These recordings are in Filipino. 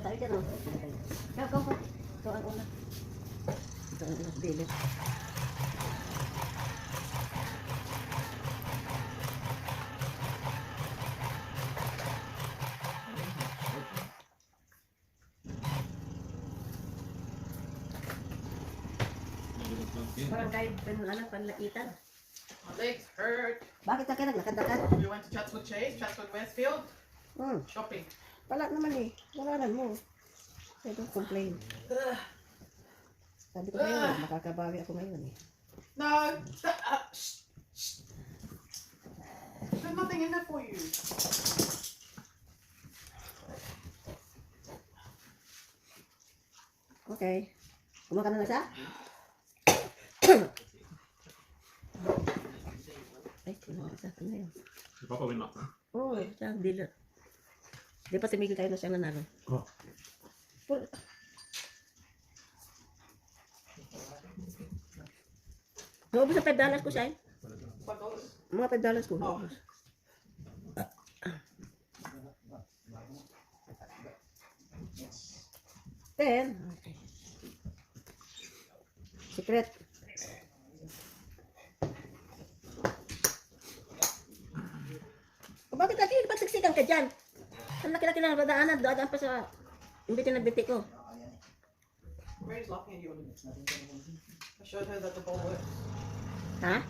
tayo dyan, oh. Ikaw. Ito ang una. Ito ang una, bilis. Parang kahit panlakitan. My legs hurt. Bakit na kayo naglakad-lakad? We went to Chatswood Chase, Chatswood Westfield, shopping. Wala naman eh. Wala mo. I don't complain. Sabi ko kayo, makakabawi ako ngayon eh. No, shh, shh. There's nothing in there for you. Okay. Kumaka na siya? Ay, kumaka siya. Ano yun? Papawin na. Oo, siya ang dealer. Di pa tumigil tayo na siya nanalo. Oh. Naubos sa $5 ko siya eh. $5. Mga $5 ko. Oh. Then, okay. Secret. O bakit lagi pagsiksikan ka dyan? Ang laki-laki lang radaanan, doon pa sa imbitin na binti ko. Mary's laughing at you. I showed her that the ball works. Ha?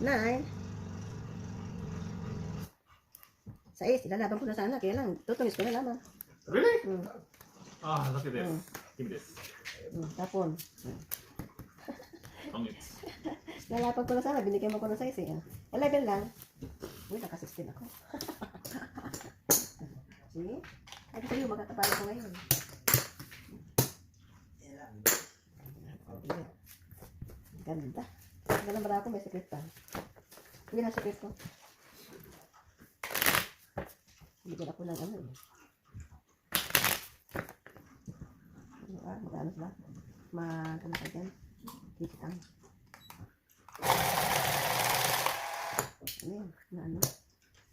9. 6, ilalaban ko na sana, kaya lang, tutungis ko na lamang. Really? Hmm. Ah, look at this. Give me this. Tapon. Pangits. Lalaban ko na sana, binigyan mo ko ng 6 eh. 11 lang. Uy, naka-16 ako. See? Ay, sa'yo, magkakapala ko ngayon. Ganda. Ganun ba ako, may secret pa. Hindi na secret ko. Bigyan ako ng ano eh. Magano sila? Magano ka dyan? Kitang. Ano yun? Na ano?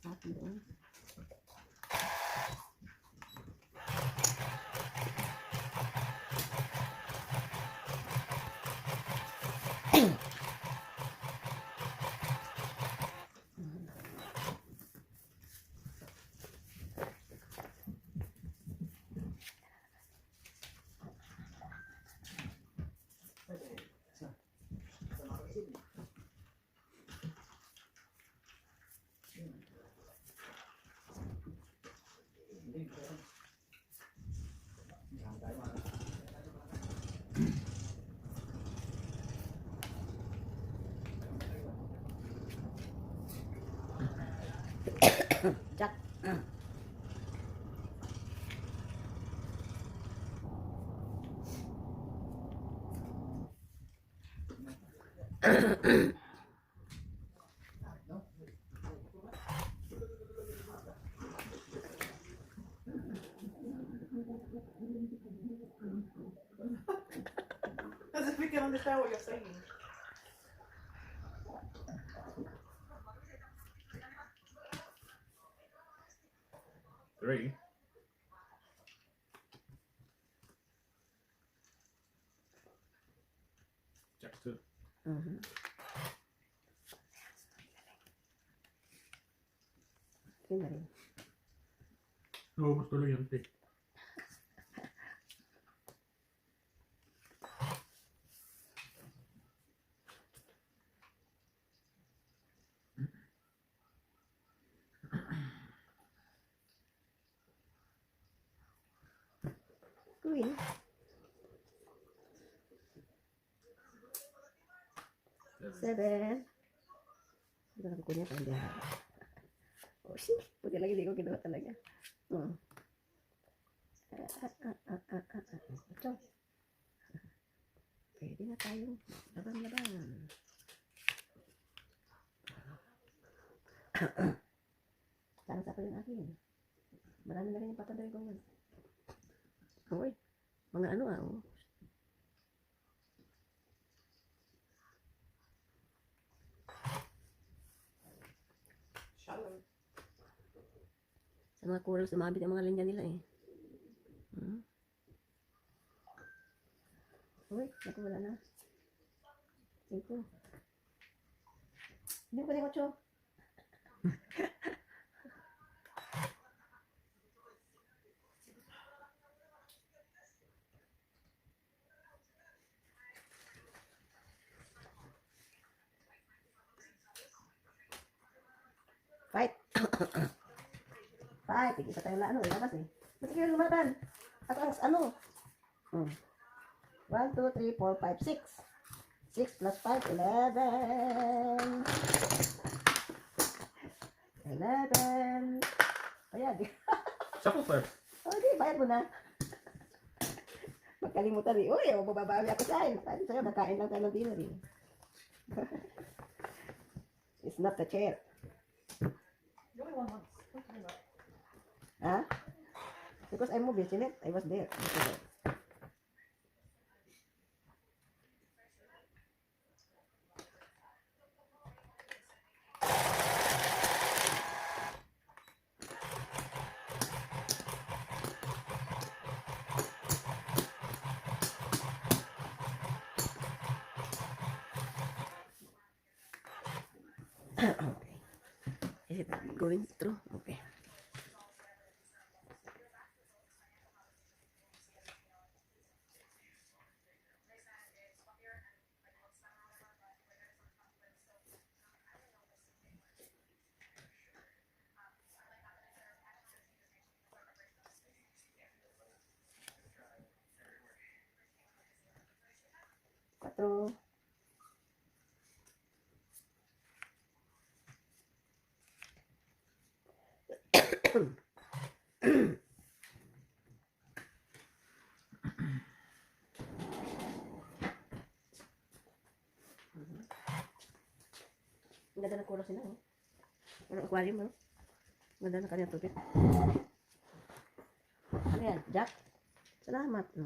Atin doon. Jack. As if we can understand what you're saying. Three. Jack's 2. Yun na rin. Oo, mas tuloy yan, te. Queen. Seven. Ito na ko niya pa hindi. Oh, shit. Puti lagi, di ko kinuha talaga. Ito. Pwede na tayo. Laban. Parang sa pa yung akin. Marami na rin yung patanday ko yun. Oy, mga ano oh. Shallow. Sa mga coral, sumabit ang mga linya nila eh. Hmm? Uy, naku, wala na. 5. Hindi ko rin 8. Fight! Fight! Tigil pa tayo na ano, ilabas eh. Ba't kayo lumaban? At ang ano? 1, 2, 3, 4, 5, 6. 6 plus 5, 11. 11. Ayan, di. Shuffle first. O, di, bayad mo na. Magkalimutan eh. Uy, mababawi ako sa'yo. Sabi sa'yo, nakain lang tayo ng dinner eh. It's not the chair. You only won once. What are you talking about? Huh? Because I moved, isn't it? I was there. Okay. Is it going through? Okay. Cuatro. Ang ganda ng kulo sila, oh. Walang aquarium, oh. Ang ganda ng kanyang tubig. Ano yan? Jack? Salamat. 5.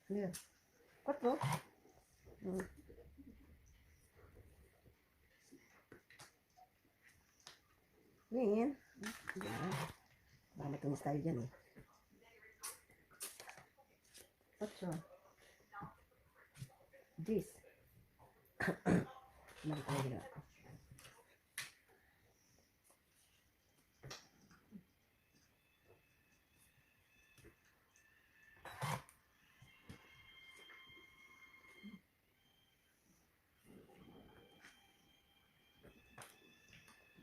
Ano yan? 4. Yan. Yan. Baka matumis tayo dyan eh. 8. 10. Mali tayo gila.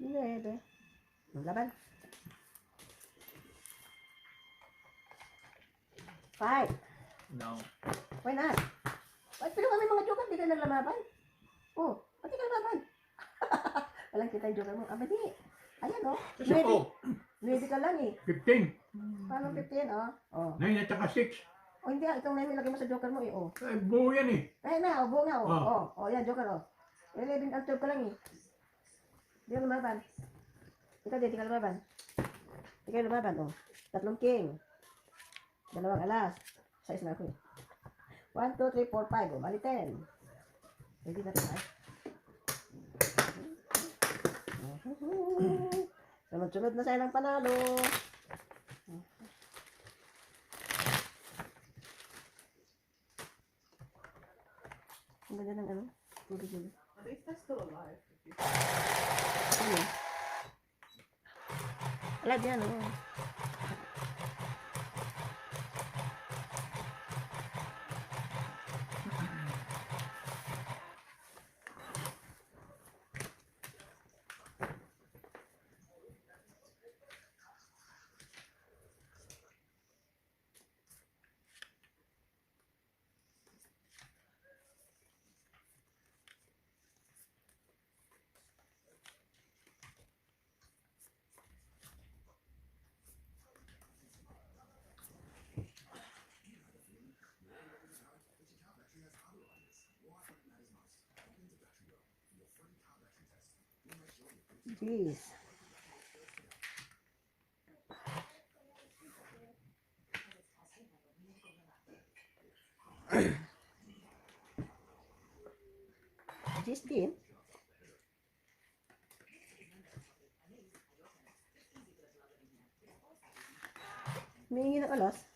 Nueve. Laban. 5. No. Why not? Ay, pero kami mga joker, di ka naglalaban. Oh, pati ka laban. Walang kita yung joker mo. Ah, di. Ayan, oh. Just shuffle. 9 ka lang eh. 15. Paano 15, oh? Oh. 9 at saka 6. Oh, hindi, itong 9 ilagay mo sa joker mo eh, oh. Ay, buo yan eh. Ayun na, oh, buo nga, oh. Oh. Oh, oh, yan, joker, oh. 11 at 12 ka lang eh. Di ka lumaban. Ikaw din, di ka lumaban. Di ka lumaban, oh. 3 king. 2 alas. 6 na ako eh. 1, 2, 3, 4, 5, oh. Bali 10. Ready na tayo. Sunod-sunod na sa'yo ng panalo. Ang ganda ng ano? Tubig yun. At least they're still alive. Ano? Wala dyan, oh. Peace. Justin. Humingi ng alas.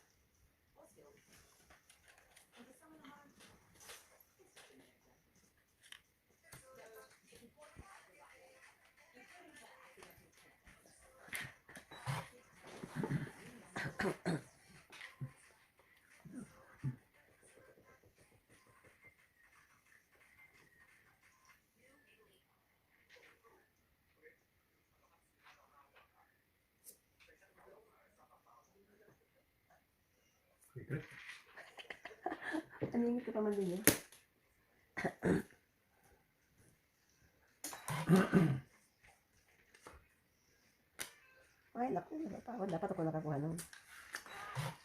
Secret. Humingi ka pa man din eh. Ay, naku. Dapat ako nakakuha nun.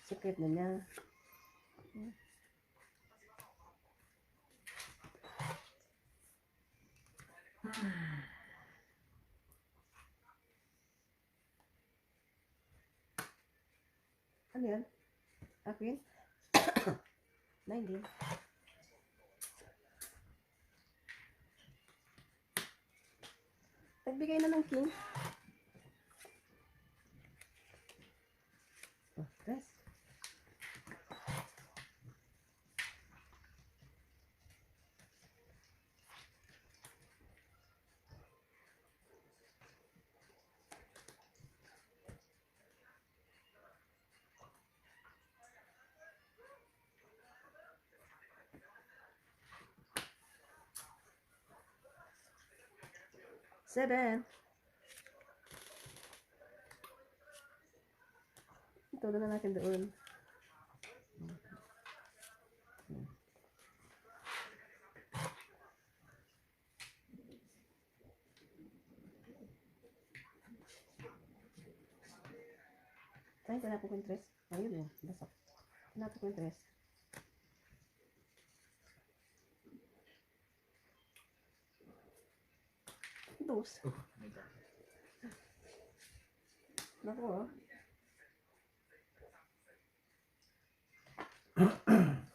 Secret na niya. Ano yan? Akin? 19. Nagbigay na ng king. Oh, press. Seven. Ito na natin doon. Ay, tinapos ko yung tres. Ayun oh, basak. Tinapos ko yung tres. Dos. Oh, my God. Naku oh.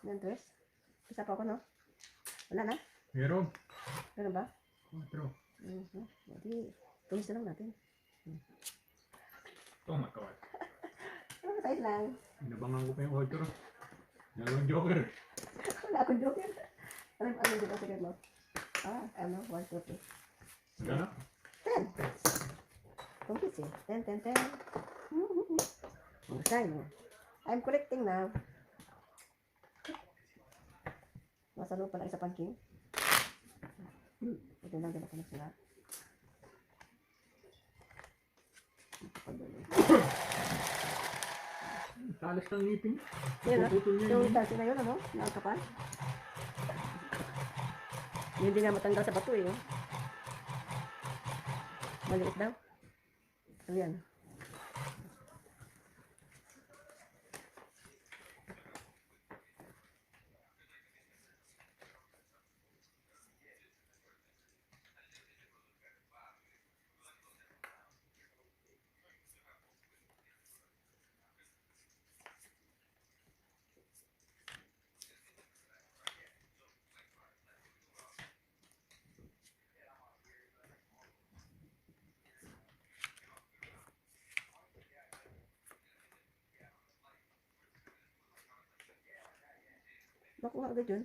Yan tres. Isa pa ako no? Wala na? Meron. Meron ba? 4. Jadi, tulis na lang natin. Oh my God. Side lang. Inabangan ko pa yung 8. Dalawang joker. Wala akong joke yan. Ano yung joke secret mo? Ano? 1, 2, 3. Gana? 10. Complete eh. 10, 10, 10. Sign mo. I'm collecting now. Nasa loob pa ng isa pang king. Ito lang din ako na sila. Talas ng ngipin. Yan ah. Puputol niya Yung yun. tansya na yun, ano? Nakakapal. Hindi nga matanggal sa bato eh. Oh. Maliit daw. Ayan. Nakuha agad yun.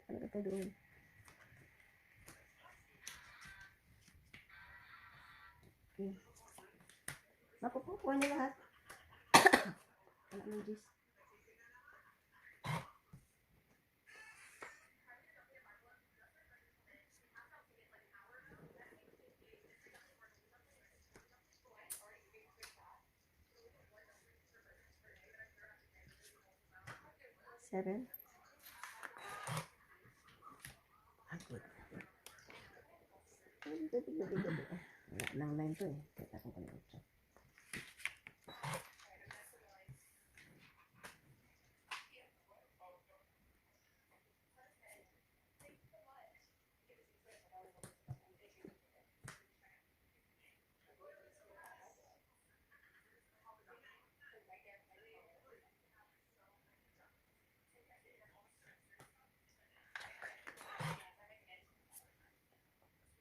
Ano ka doon? Okay. Mapupukuha niyo lahat. Wala ng juice. 7. Ah, good. Wala nang 9 to eh. Kaya tapon ko na 8.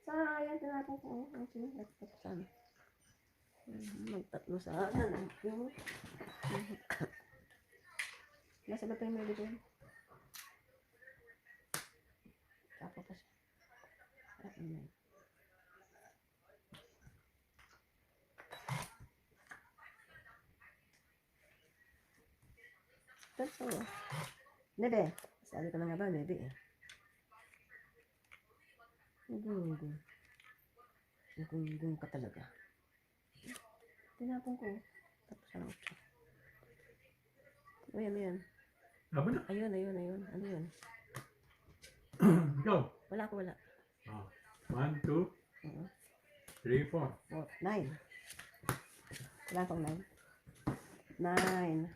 Sayang, tinapon ko. Okay, laptop sana. Magtatlo sana lang yun. Nasa ba tayo may bigyan? Tapo pa siya. Ayan. Tanso. Nebe. Sabi ko na nga ba, nebe eh. Gung-gung. Gung-gung ka talaga. Tinapon ko. Tapos na 8. Ayan. Laban na. Ayun. Ano yun? Ikaw. Wala. Ah. 1, 2, Oo. 3, 4. 9. Wala akong 9. 9.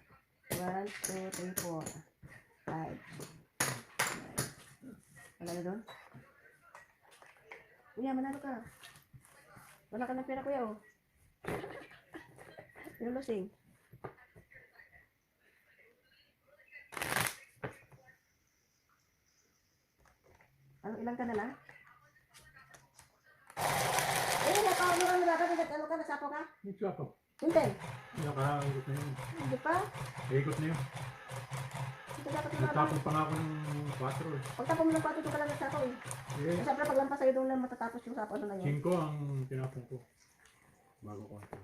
1, 2, 3, 4. 5. Wala na doon? Kuya, manalo ka. Wala ka ng pera, kuya, oh. Yung lusing. Ilang ka na lang? Ano ka nalaban? Ano ka? Nasapo ka? Ito ako. Hindi. Nakaikot na yun. Hindi pa? Ikot na yun. Hindi dapat yung laban. Nagtapon pa nga ako ng 4 eh. Pagtapon mo ng 4, ito ka lang nagsapo eh. Eh, Siyempre paglampas sa'yo doon lang matatapos yung sapo na yun. 5 ang tinapon ko. Bago ko ito.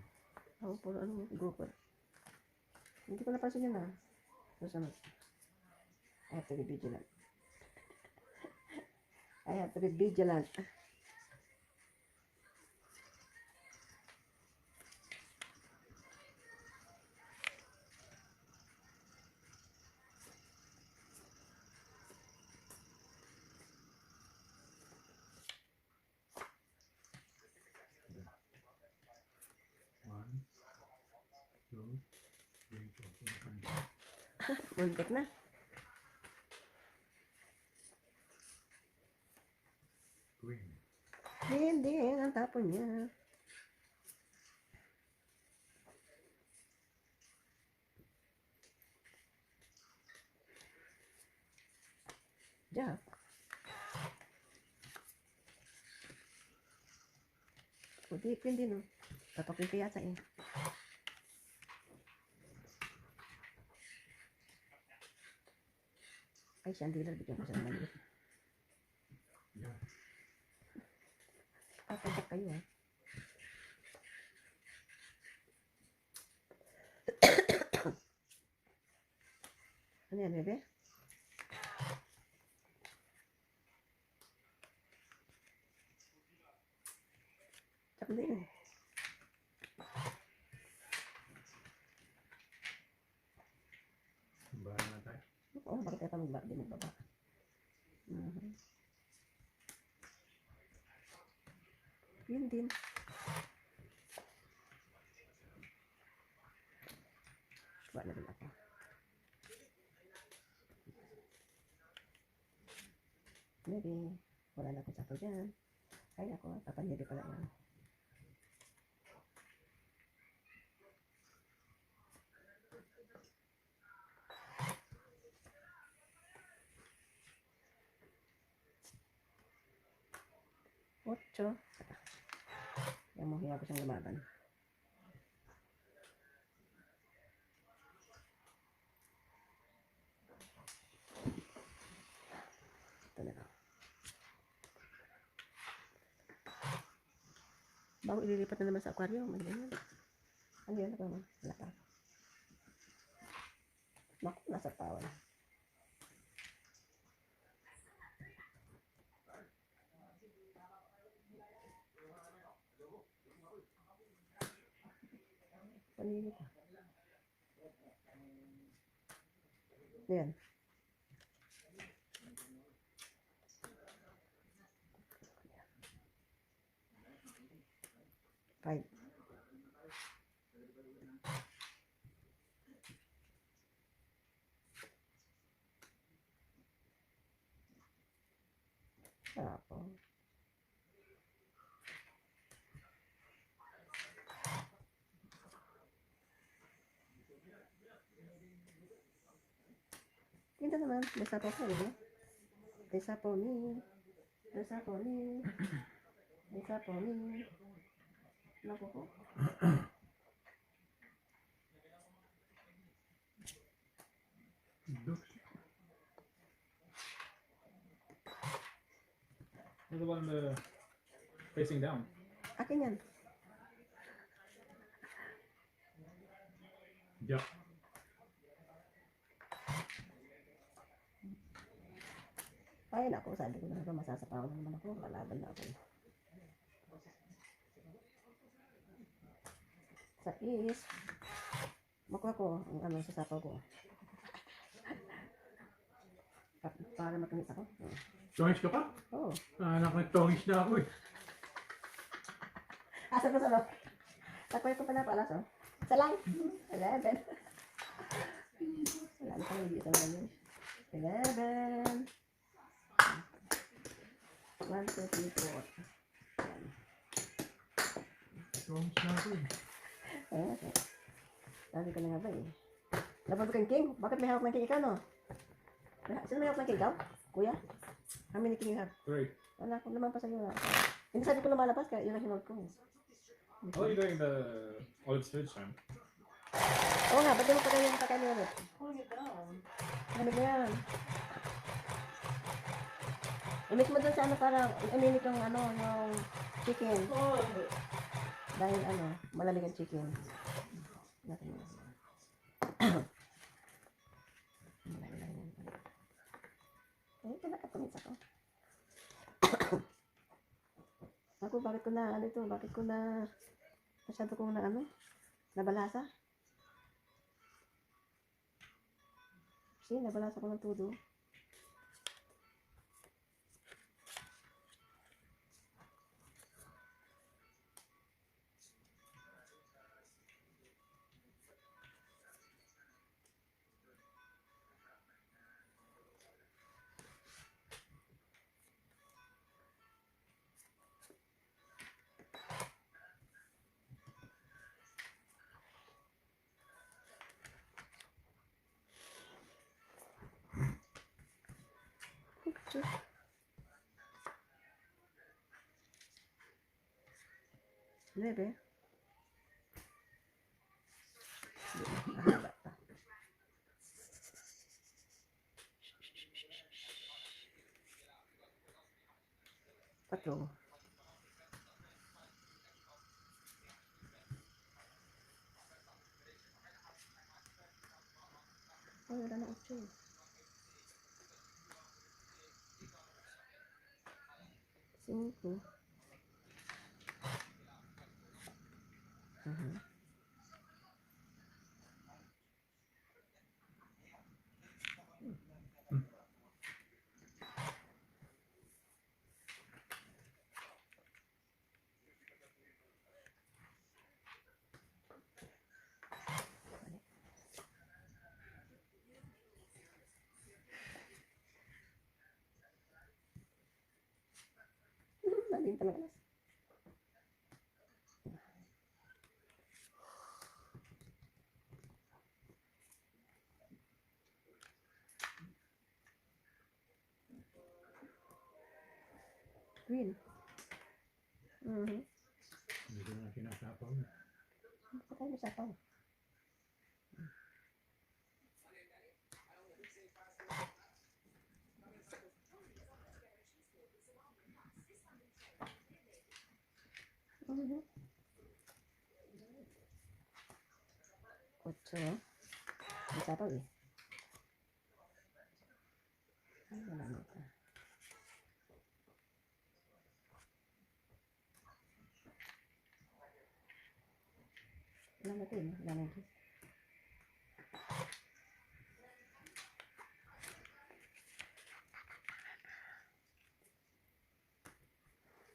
Ako po, grupo. Hindi ko napansin yun ah. Susunod. I have to be vigilant. I have to be vigilant. Muntik na. Queen. Hindi, ang tapon niya. Jack. Puti, yun din, oh. Tapakin ko yata eh. Ay, siya ang dealer. Bigyan ko siya ng maliit. Yan. Papasak kayo, ah. Ano yan, bebe? Tsaka din. Bahala na tayo. Oo, bakit tayo pa magbaba? Yun din. Wala na rin ako. Maybe, wala na akong sapo dyan. Ay, ako, papanyeri pala yan. Ocho. Yan mo, hiya ko siyang lumaban. Ito na lang. Bago ililipat na naman sa aquarium. Ano yan? Ano yan? Wala pa. Naku, nasa tawal. Paninit. Ayan. Tapos. Ganda naman. Basta po ko, diba? Basta po me. Basta po me. Basta po me. Naku po. Looks. You're the one facing down. Akin yan. Yeah. Ay, naku, sabi ko na ba, masasapawan na naman ako. Kalaban na ako. Sa is, makuha ko ang ano sa sapaw ko. Para matamis ako. Tongis ka pa? Oo. Nakatongis na ako eh. Asa ko sa loob. Takoy ko pa na palas, oh. Isa lang. 11. Wala na pang hindi sa mga yun. 11. 1, 2, 3, 4. Tongis na ako eh. Ayan. Sabi ko na nga ba eh. Labas kang king? Bakit may hawak ng king ikaw, no? Sino may hawak ng king ikaw? Kuya? How many king you have? 3. Wala ko naman pa sa'yo. Hindi sabi ko lumalabas kaya yun ang hinod ko. Oh, you're doing the olive food time. Oo nga, ba't di mo pa kayo yung kakain ulit? Pulling it down. Lamig na yan. I-mix mo dun sa ano para uminit yung ano, yung chicken. Oh, Dahil ano, malamig ang chicken. Natin mo. Malaki lang yan. Eh, kinakapamis ako. Ako, bakit ko na, ano ito, bakit ko na, masyado kong na ano, nabalasa. See, nabalasa ko ng todo. Nueve. Mahaba pa. Patlo. Oh, wala na 8. Cinco. Lalim talaga. Green. Hindi ko na sinasapaw na. Patay mo sapaw. Ocho. May sapaw eh. Ay, wala na ito. Wala na ito eh. Wala na ito.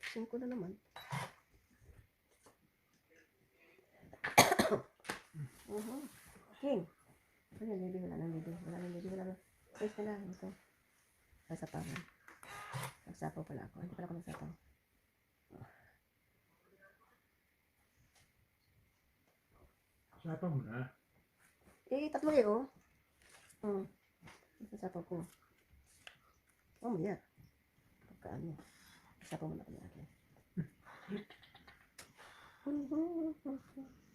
Cinco na naman. King. Ano yan, baby? Wala nang baby. Wala nang baby. Wala nang. Place na lang. Ito. Ay, sa pangan. Nagsapaw pala ako. Hindi pala ako nagsapaw. Sapa mo na. Eh, tatlo eh, oh. Nagsasapaw ko. Oh, maya. Pagkaano. Nagsapaw mo na ako natin.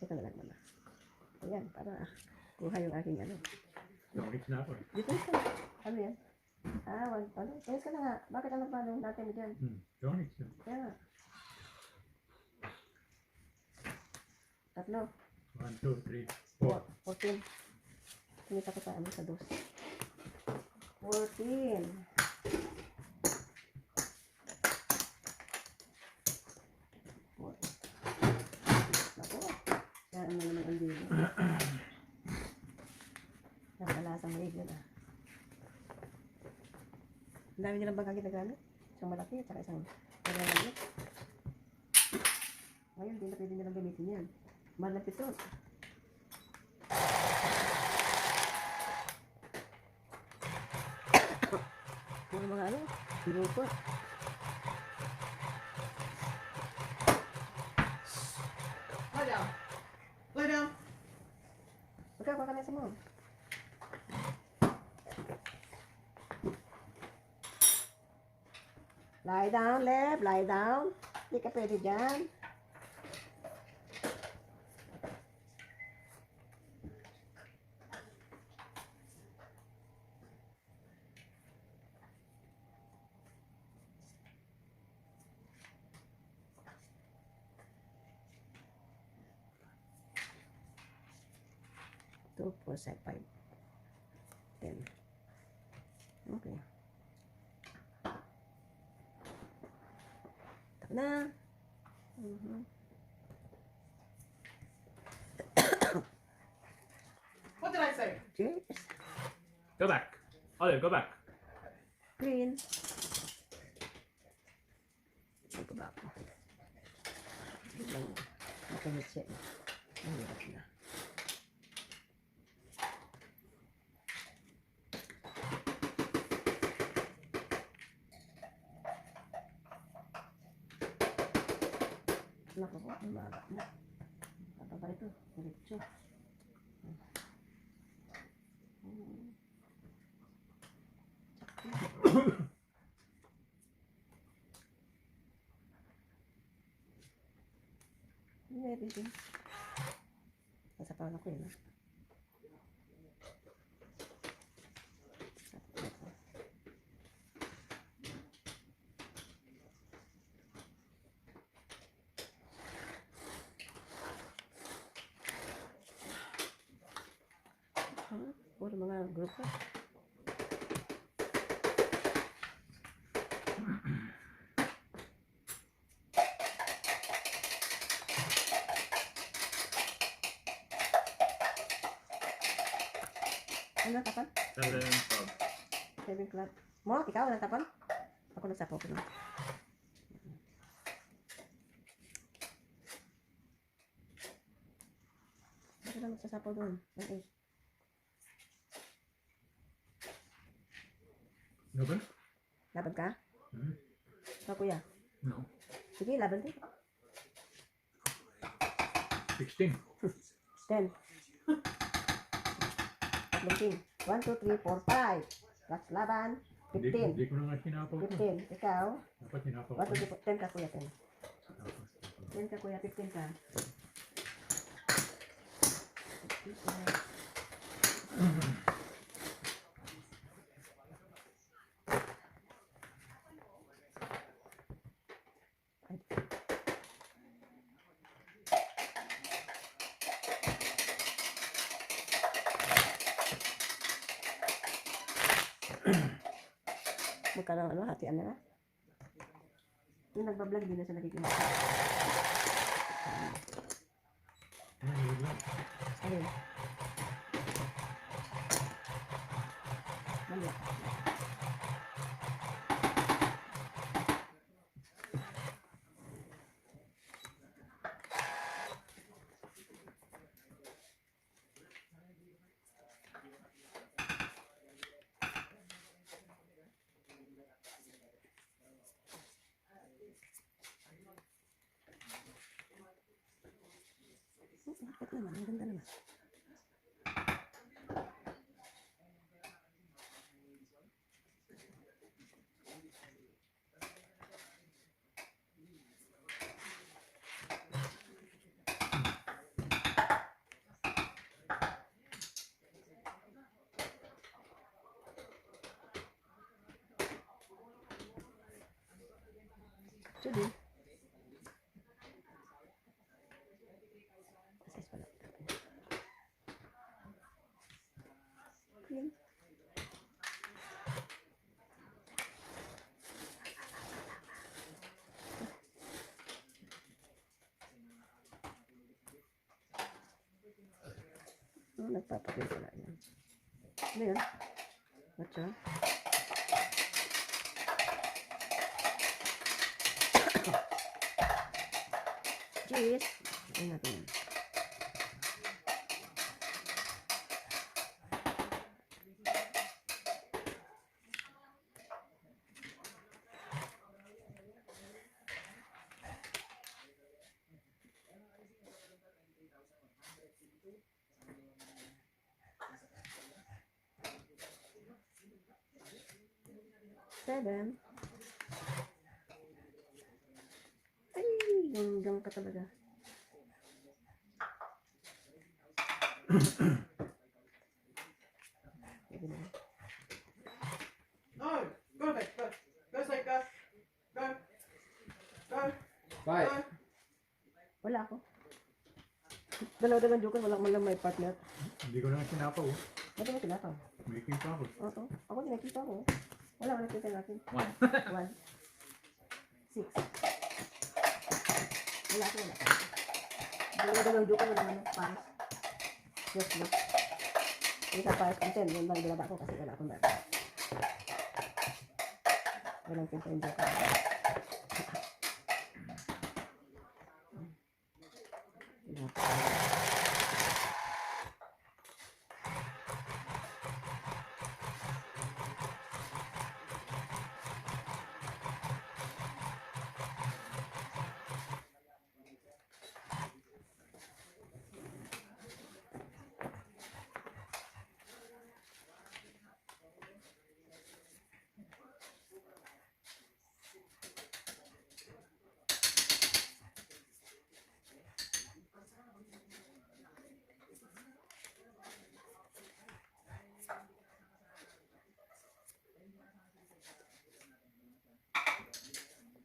Ito na lang muna. Ayan, para kuha yung aking ano. Tongis na ako eh. Dito ka. Ano yan? Ano? Ayos ka na nga. Bakit ano pa nung natin mo dyan? Tongis na. Kaya nga. Tatlo. 1, 2, 3, 4. 14. Tumita ko sa ano sa dos. 14. Ako. Yan ano naman ang dito. Nakalasang leg yun ah. Ang dami nilang bagay ginagamit. Isang malaki at saka isang malaki. Ngayon, hindi na pwede nilang gamitin yan. Malapit ito. Puro mga ano, grupo. Lie down. Lie down. Magkakawa ka na sa mo. Lie down, left, lie down. Hindi ka pwede dyan. Two, 4, 5, 10. Okay. Tapos na. What did I say? Cheers. Go back. Olive, go back. Green. Ay, ko ba ako? Biglang makamit siya. Mahirap na. Naku po, umaga na. Apa ba ito? Diretso. Hindi, hindi. Nasa pala ko yun. Puro mga grupo. Ano tapon? 7, 12. 7 club. Mo, ikaw walang tapon? Ako nagsapaw ko lang. Bakit lang magsasapaw doon? Okay. Laban? Laban ka? Ikaw kuya. No. Sige, laban din. 16. 10. Tatlong king. 1, 2, 3, 4, 5. Last laban. 15. Hindi ko na nga sinapaw ito. 15. Ikaw. Dapat sinapaw 1, ko. 2, 3, 10 ka kuya, 10. 10 ka kuya, 15 ka. Magkaroon ano, hatian na. Yung nagbablog, hindi na siya nakikita. Ayun lang. Ayun. Mali. Bakit naman? Ang ganda naman. Sige. Size pala. Yan. Nagpapakil pala yan. Ano yan? Matcha? Cheese. Ayun natin yan. Seven. Ay, gandang ka talaga. Pwede na. No, go back, go. Go, say, go. Go. Go. Bye. Go. Wala ako. Dalaw-dalawang joker, wala man lang may partner. Hindi ko na sinapaw. Ba't mo tinataw? Making pa ako. Oo. Ako din nakita ko. Wala, nakita natin. 1. 1. 6. Wala ako, wala. Dalaw-dalawang joker, wala naman. Paris. Yes, no. Isa Paris and 10. Yun lang binaba ko kasi wala akong data. Walang 10 yung joker.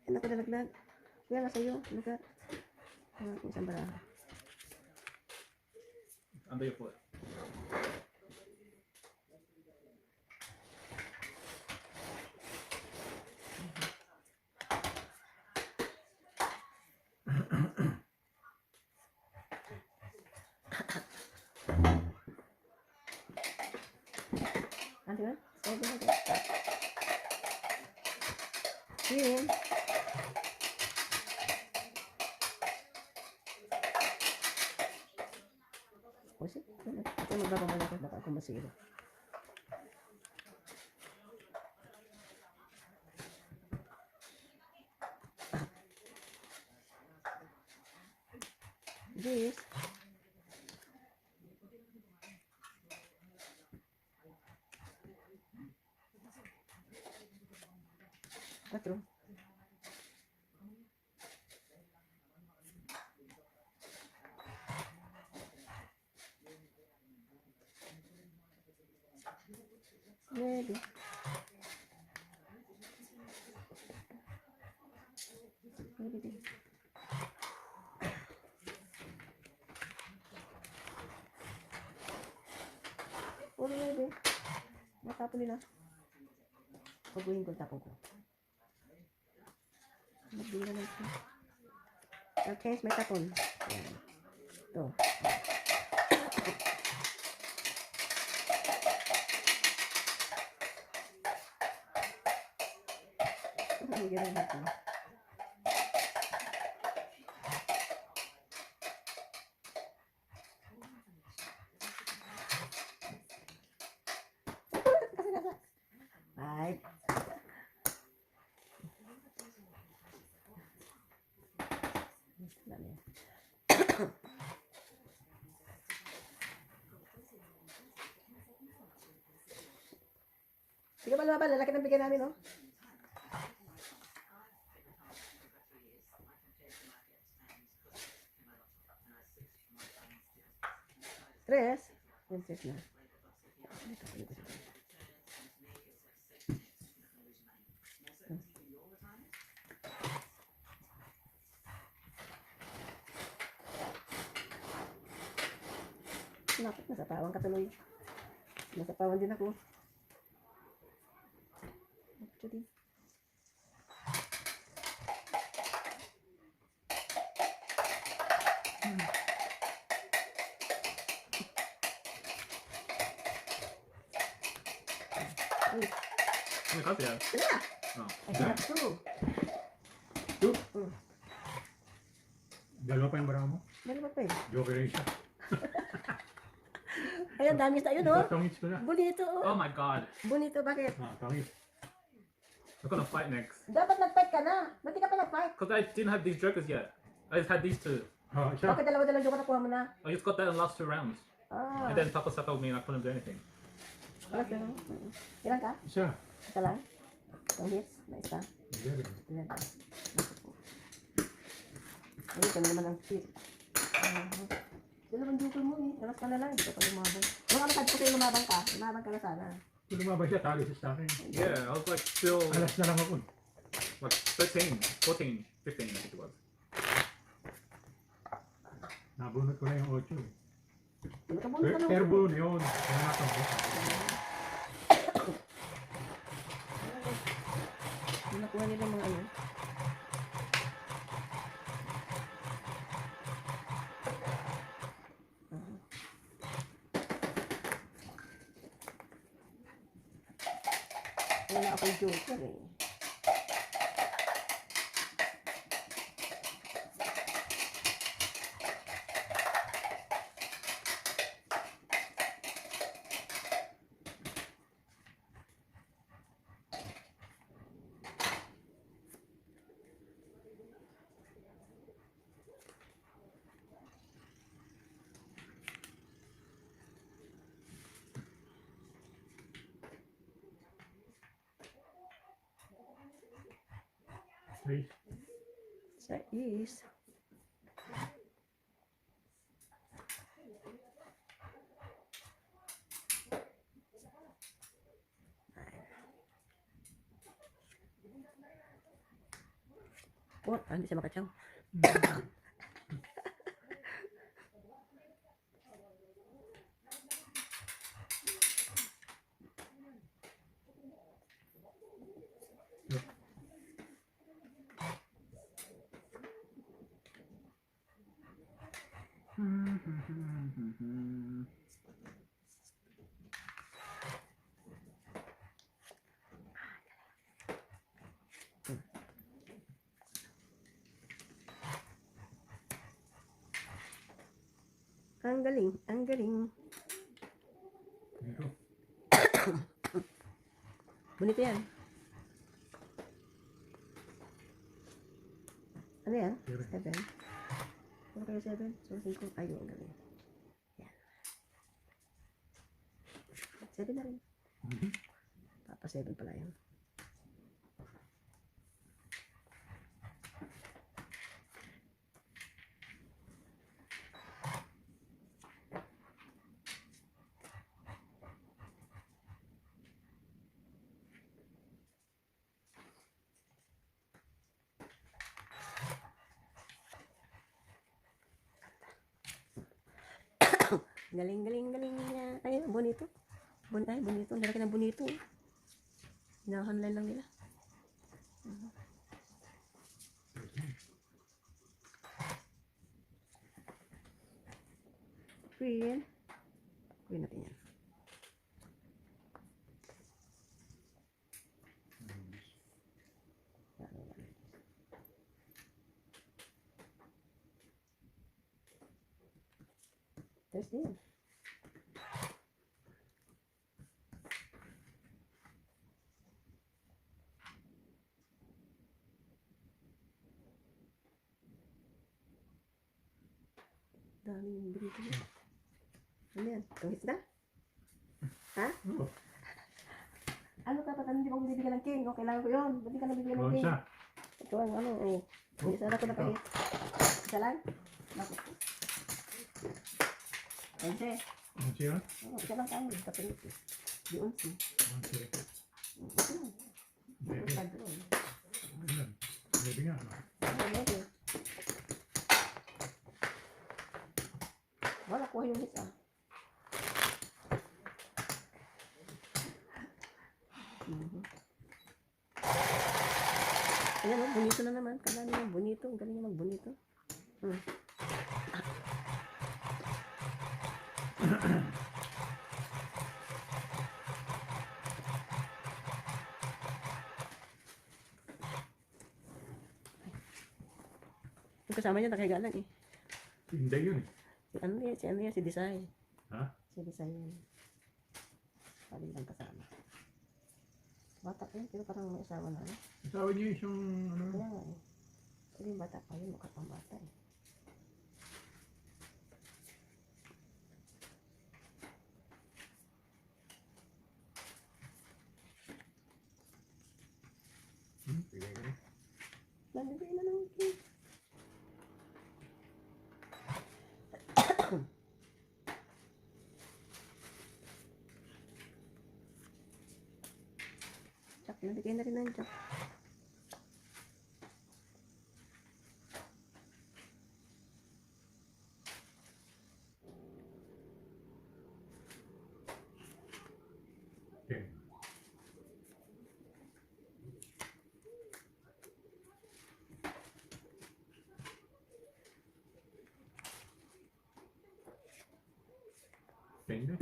Yan ako nalaglag. Kuya, nasa iyo. Lugar. Isang baraha. Under your foot. Nanti kan? Yun. O sige. Ito magbababala ko. Baka ako masira. This. Cuatro. Nueve. Nueve din. Puro nueve. Matapon nila. Paguhin ko, tapon ko. Magbili na lang ito. Change may tapon. Ayan. Ito. Ganun dito. Right. Sige pa lumaban, lalaki ng bigyan namin, oh. Tres. Yan, tres na. Nakit, nasapawan ka tuloy. Nasapawan din ako. Actually. How many cards do you have? Wala. Oh. I have two. Two? Mm. Dalawa pa yung barang mo? Dalawa pa eh. Joker rin siya. Ayan, dami tayo, no? Tangits ko na. Bonito, Oh oh. my god. Bonito, bakit? Tangits. We're gonna fight next. Dapat nag-fight ka na. Ba't di ka pa nag-fight? Because I didn't have these jokers yet. I just had these two. Siya. Bakit dalawa-dalawa joke nakuha mo na? I just got that in the last 2 rounds. Ah. And then Taco told me and I couldn't do anything. Alas na. Ilan ka? Siya. Isa lang? Isang hits? Na isa? Very. Ilan ka? Ay, ito na naman ang hit. Dalawang joker mo eh. Alas ka na lang. Hindi ka pa lumabang. Mga kapag ko sa'yo lumabang ka. Lumabang ka na sana. Kung lumabas siya, talo siya sa akin. Yeah, I was like still Alas na lang ako. like 13, 14, 15 I think it was. Nabunot ko na yung 8 eh. Nakabunod ka lang. Turbo na yun. Kaya natin ko. Nakuha nila mga ano. Wala ako yung joker eh. Please. Sa is. Oh, hindi siya makatsaw. Ang galing, ang galing. Ito. Bonito yan. Ano yan? Seven. 7. Ano kayo 7? So, 5. Ayun, ang galing. Yan. 7 na rin. Papa 7 pala yun. Galing, galing, galing niya. Ay, bonito. Ay, bonito. Ang lalaki ng bonito. Hinahanlan lang nila. Queen. Queen natin yan. There's din. Daming burrito niya. Ano yan? Kahit na? Ha? Oh. Ano ka pa, hindi mo bibigyan ng king? O, kailangan ko yun. Ba't di ka nabibigyan ng Oh, king? isa. Ito ang ano, oh. Isa na ko na kayo. Isa lang? Bakit? Onse. Ang siya? Oo, isa lang kami. Kapilit. Di onse. Ang siya. Ito lang. Maybe. Ito lang doon. Ayun. Maybe nga. no? Oo, maybe. Wala, kuha yung isa. Mhm. Ayan, oh, bonito na naman. Kala niya, bonito. Ang galing niya mag-bonito. Hmm. Yung kasama niya, nakagalan eh. Hindi yun eh. Si Desai. Ha? Si Desai yan. Paling lang kasama. Bata pa yun, pero parang may asawa na. Asawa niya yung ano. Kaya nga eh. Pero yung bata pa yun, mukha pang bata eh. Bigay ko na. Nalagay na ng cake. Tsak, nalagay na rin ng tsak. Okay. Depende.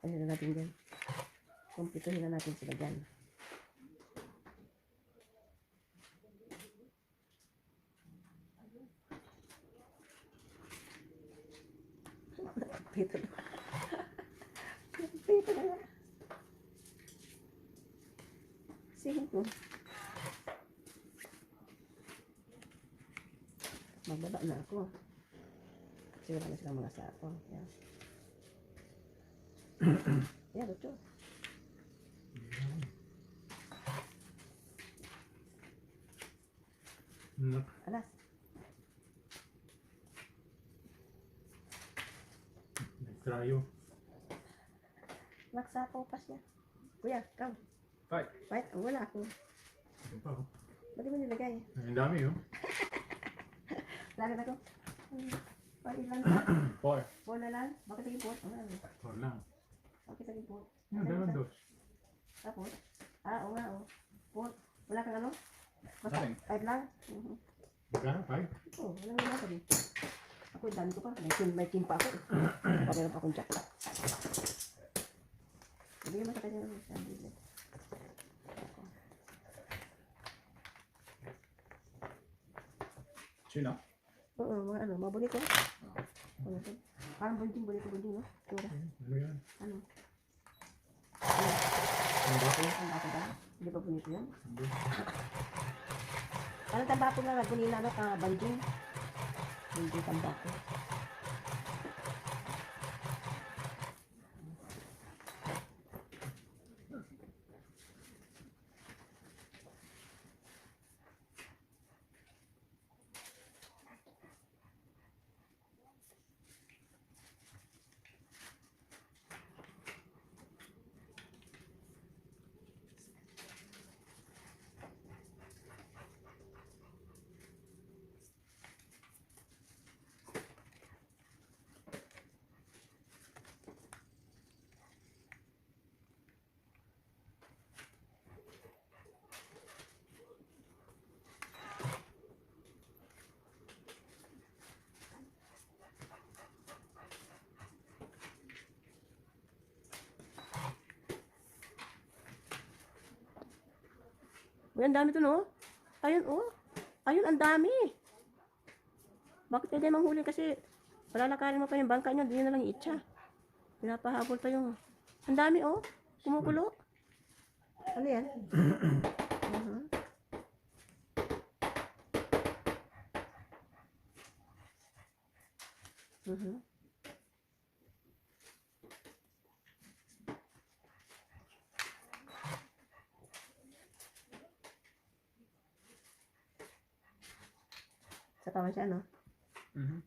Ano na natin dyan? Kumpituhin na natin sila dyan. Kumpito na. Kumpito na nga. Sige ko. Magbaba na ako. Kasi wala na silang mga sapo. Yan. Yan, ito. Alas. Nagtrayo. Nagsapo pa siya. Kuya, ikaw. Fight. Fight? Oh, wala ako. Ano pa oh. Ba't di mo nilagay? Ang dami oh. Lagad ako. Pati lang na. 4. Ball na lang. Bakit naging ball? Ano? Or lang. Bakit naging ball? Yan, dalawang dos. Tapos? Oo nga, oh. Ball. Wala kang ano? Basta, Nothing. kahit lang. Magkano? 5? Oo, walang wala ka din. Ako, dami ko pa. May team pa ako. Pameron pa akong jack. Bigyan mo sa kanya ng sandwich. Tuna. Oo, mga ano, mga bonito. Ano ito? Parang bonjing, bonito, no? Tura. Ano yan? Ano? Ang bako? Ang bako ba? Hindi ba bonito yan? Hindi. Anong tambako na nagpunila, no? Banjing. Banjing tambako. Uy, ang dami to, no? Ayun, oh. Ayun, ang dami. Bakit hindi manghuli? Kasi palalakarin mo pa yung bangka nyo, di nyo na lang iitsa. Pinapahabol pa yung... Ang dami, oh. Kumukulo. Ano yan? Uh-huh. Uh-huh. Sa tama siya, no? Mm-hmm.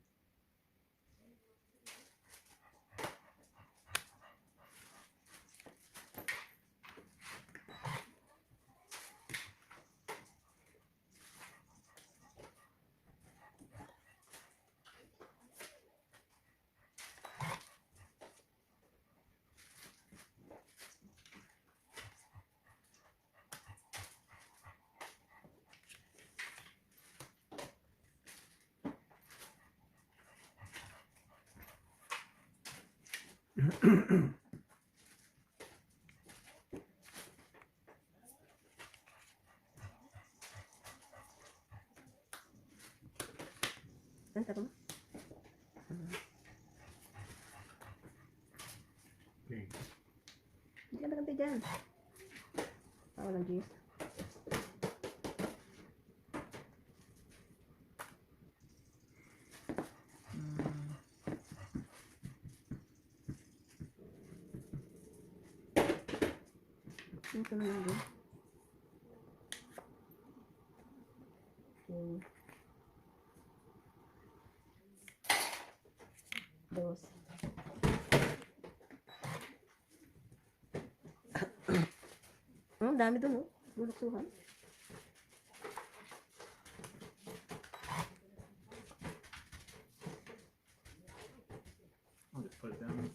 Ano sa tama? Okay. Hindi ka nagantay dyan. Walang juice. Ito na lang din. Okay. Dos. Ang dami dun, oh. Luluksuhan. I'll just put it down.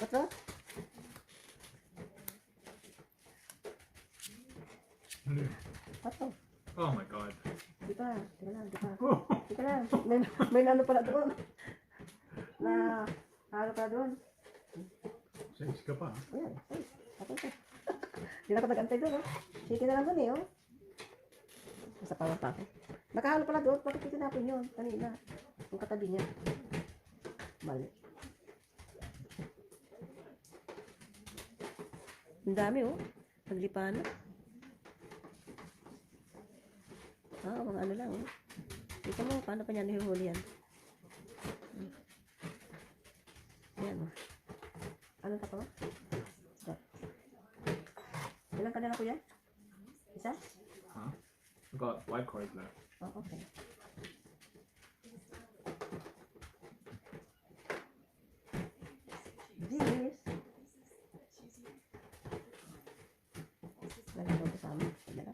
Ito? Ano yun? Ito. Oh my god. Di pa. Teka lang, di pa. Oh! Teka lang. May ano pala doon. Na, halo pala doon. Size ka pa. Ayan. Ay, ako ito. Hindi na ako nag-antay doon, oh. Sige na lang doon, eh, oh. Nasa power pa ako. Nakahalo pala doon. Bakit itinapon yun? Kanina. Yung katabi niya. Mali. Ang dami, oh. Naglipa na. Ah, mga ano lang, oh. Dito mo, paano pa niya nahuhuli yan? Ayan, oh. Ano ka pa? Ito. Ilan ka na lang, kuya? Isa? Huh? I've got white cards left. Oh, okay. This. Lagi daw kasama. Sige na.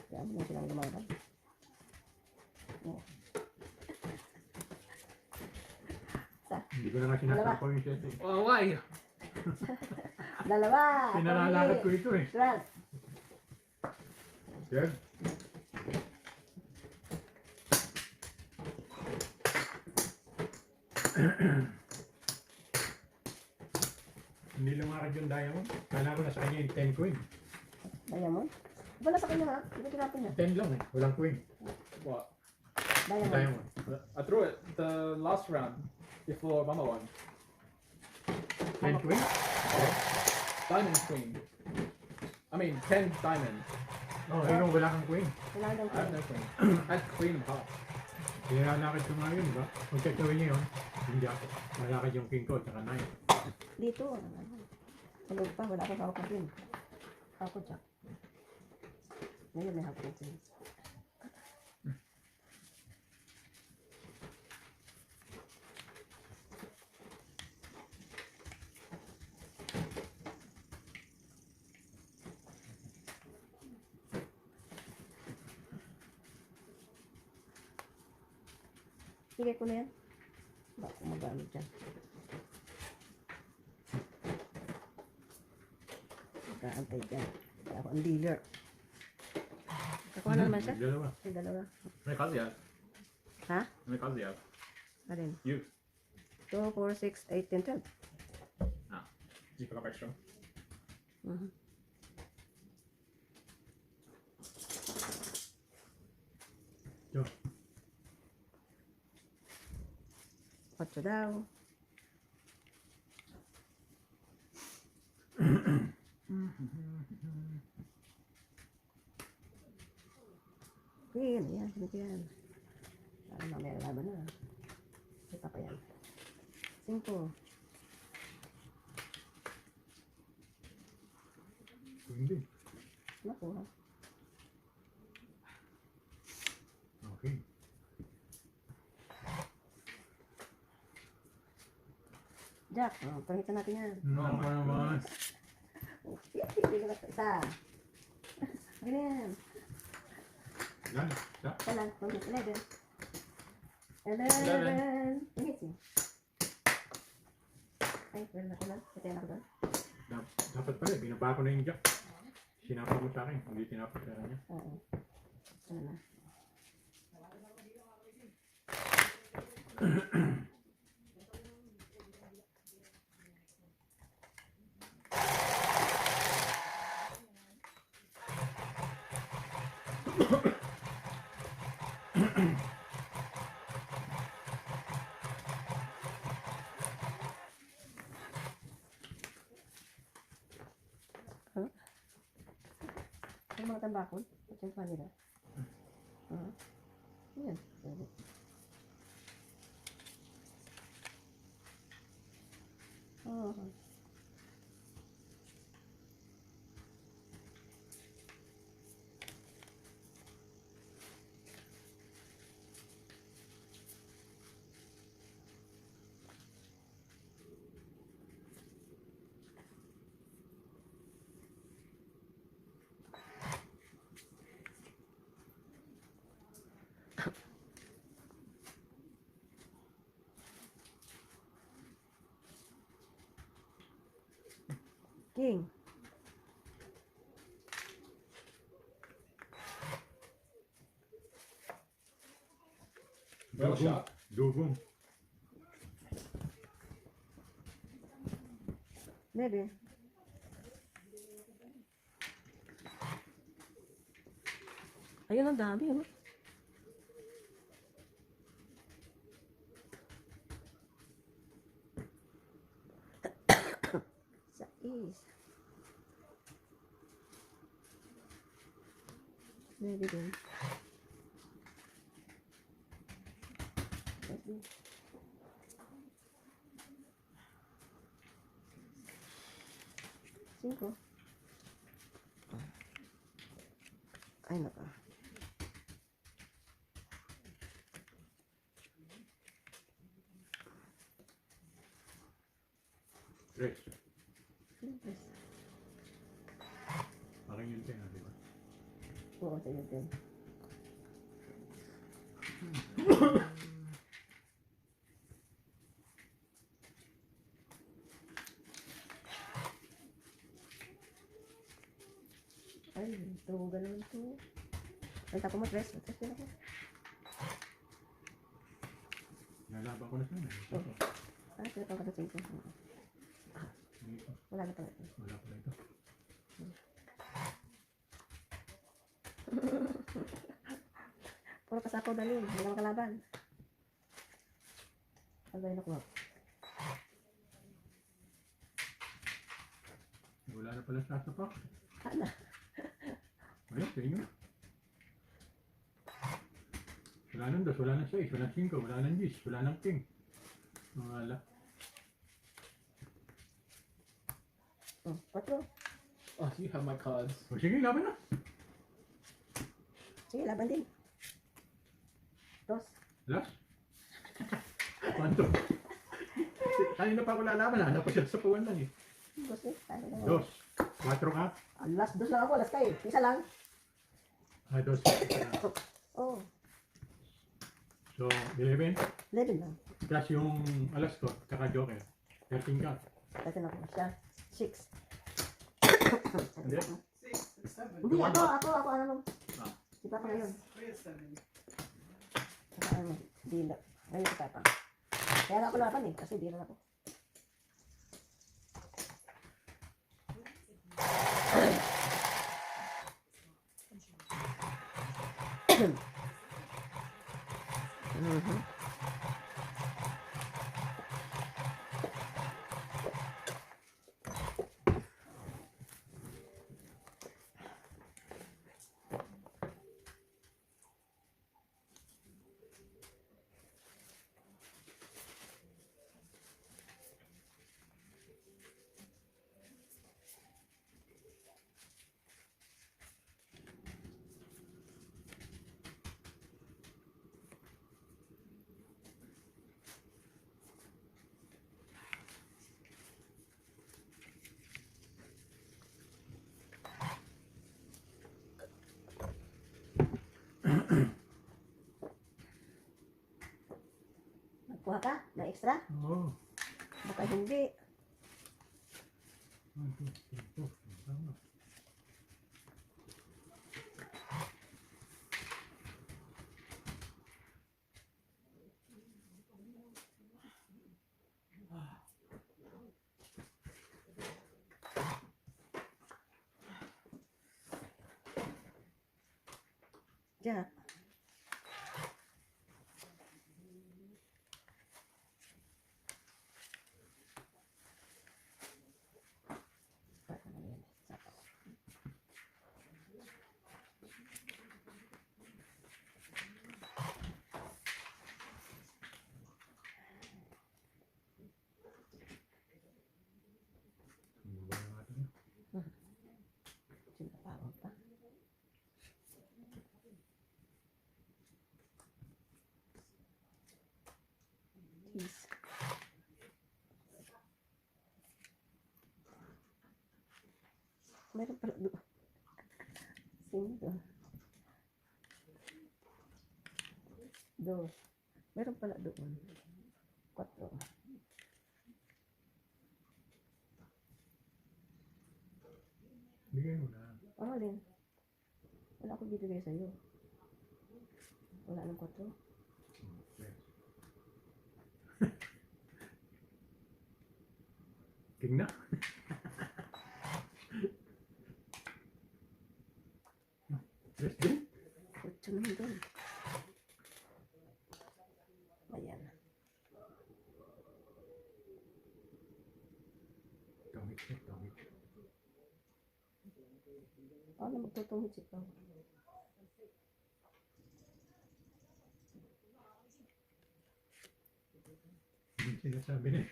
Kaya mo na silang lumaban. Oh. Isa. Hindi ko na nga sinasako yung set eh. Oh, why? Dalawa. Pinalalakad ko ito eh. 12. Sir? Hindi lumakad yung diamond. Kala ko nasa kanya yung 10 coin. Diamond. Wala sa kanya, ha? Hindi tinapon niya. 10 lang eh. Walang coin. What? Diamond. Diamond. I threw it the last round before Mama won. 10 coin? Diamond queen. I mean, 10 diamond. Oh, ayun, wala kang coin. Kailangan daw I have no queen. I had queen and heart. Kaya lalakad ko nga yun, ba? Kung tatawin niya yun, hindi ako. Lalakad yung king ko, tsaka 9. dito. Ano pa, wala akong hawak na pin. Ako, Jack. Ngayon may hawak na pin. Sige ko na yan. Baka ko magamit dyan. Magkaantay dyan. Kaya ako ang dealer. Kakuha na naman siya. Dalawa. Ay, dalawa. How many cards do you have? Ha? How many cards do you have? Alin? You. 2, 4, 6, 8, 10, 12. Di pa ka extra. Mhm. Yo. 8 daw. Yan, yan, sino yan? Para mamaya laban na. Ito pa yan. 5. Hindi. Nakuha. Okay. Jack, oh, pahitan natin yan. Ako naman. Hindi ko na isa. Ganyan. Yan. Siya. Isa lang. 11. 11. Ingit eh. Ay, wala ko lang. Patay na ko doon. Dapat pala, binaba ko na yung jack. Sinapa mo sa akin, hindi tinapa sa kanya. Oo. Ano na. Ang mga tambakon, at yung kanila. Yan. Oh. King. Well shot. Dugong. Maybe. Ayun, ang dami, ano? Sais. Maybe din. Maybe. Cinco. Ay, naka. Tres. Yes. Parang yun din, di ba? Oo, sa'yo din. Ay, tuhugan naman ito. Ay, tapo mo, tres. Tres din ako. Nalaban ko na sana. Oo. Ah, sila pa ka sa 5. Dito. Wala na pala ito. Wala pala ito. Puro pasako dali. Hindi ka makalaban. Ano ba yun nakuha? Wala na pala sa pa. Ano? Ayun, sa inyo. Wala nang 2, wala nang 6, wala nang 5, wala nang 10, wala nang king. Wala. Oh, 4. Oh, you have my cards. O sige, laban na. Sige, laban din. 2. Last. Kwanto? Kanina pa ako lalaban, hanap ko siya sa puwan lang eh. 2 eh. Tayo na. 2. 4 ka? Last 2 lang ako. Last kayo. Isa lang. Ah, 2. Oh, So, 11. 11 lang. Plus yung alas ko, tsaka joker. 13 ka. Kasi na ko siya. 6. Hindi. 6, 7. Hindi, ako, ano. Ah. Si Papa ngayon. 3 is 7. Saka ano, di na. Ngayon si Papa. Kaya na ako laban eh, kasi di na ako. Mhm. Nagkuha ka na extra? Oo. Baka hindi. Ito. Tama. Jack. Sinapawag pa. Cheese. Meron pala doon. Cinco. Dos. Meron pala doon. Quatro. Bigay mo na. Ano din? Wala akong bibigay sa'yo. Wala ng kwatro. Okay. King na. Yes, din. Kutso naman doon. Ayan. Tawid siya, tawid. Ano magtutungit si Pao? Hindi sinasabi niya.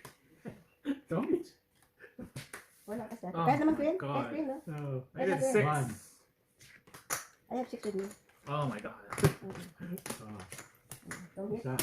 Tawid. Wala ka sa. Oh, Kahit naman Queen. God. Kahit Queen, no? Oh, I did Okay. 6. One. I have 6 with me. Oh my god. Oh, Tungit. isa.